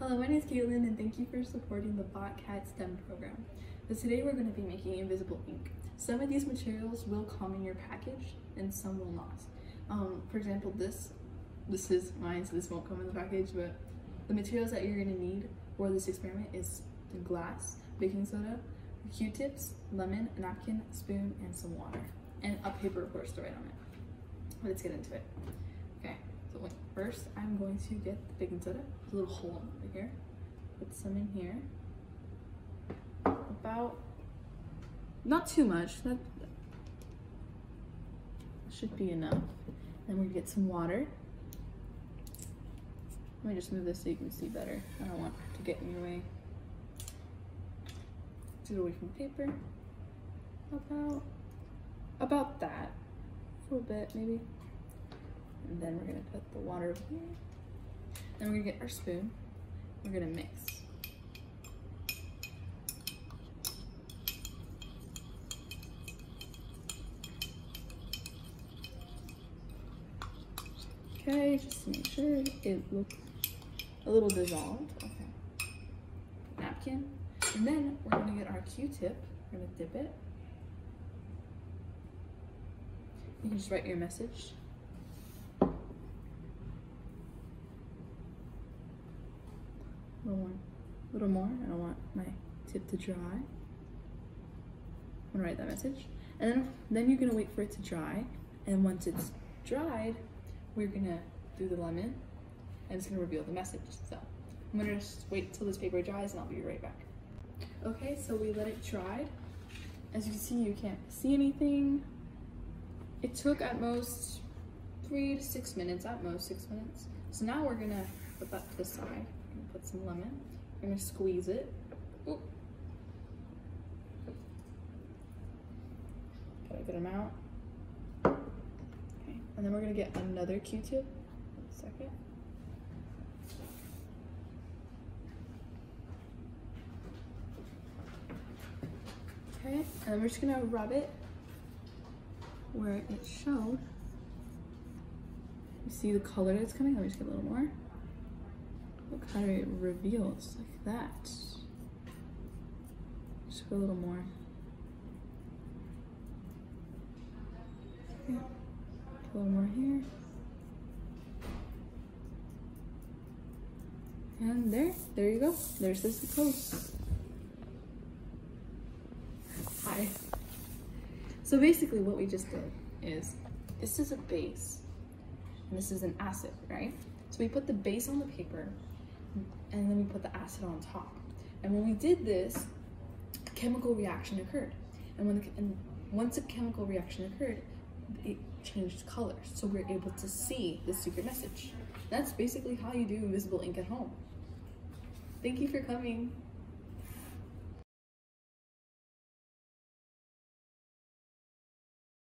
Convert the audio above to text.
Hello, my name is Caitlin and thank you for supporting the BotCat STEM program. So today we're going to be making invisible ink. Some of these materials will come in your package and some will not. For example, this is mine, so this won't come in the package, but the materials that you're going to need for this experiment is the glass, baking soda, Q-tips, lemon, a napkin, spoon, and some water. And a paper, of course, to write on it. Let's get into it. Okay, so first I'm going to get the baking soda. There's a little hole over here. Put some in here. About, not too much. That should be enough. Then we're gonna get some water. Let me just move this so you can see better. I don't want to get in your way. Get it away from the paper. About that. For a bit, maybe. And then we're gonna put the water over here. Then we're gonna get our spoon. We're gonna mix. Okay, just to make sure it looks a little dissolved. Okay. Napkin. And then we're gonna get our Q-tip. We're gonna dip it. You can just write your message. A little more. I don't want my tip to dry. I'm gonna write that message. And then you're gonna wait for it to dry. And once it's dried, we're gonna do the lemon and it's gonna reveal the message. So I'm gonna just wait till this paper dries and I'll be right back. Okay, so we let it dry. As you can see, you can't see anything. It took at most 3 to 6 minutes, at most 6 minutes. So now we're gonna put that to the side. We're gonna put some lemon. We're gonna squeeze it. Ooh. Got a good amount. Okay, and then we're gonna get another Q-tip. 1 second. Okay, and then we're just gonna rub it where it showed. You see the color that's coming? Let me just get a little more. Look how it reveals like that. Just put a little more. Okay. Put a little more here. And there you go. There's this post. Hi. So basically what we just did is, this is a base and this is an acid, right? So we put the base on the paper and then we put the acid on top. And when we did this, a chemical reaction occurred. And once a chemical reaction occurred, it changed colors. So we're able to see the secret message. That's basically how you do invisible ink at home. Thank you for coming.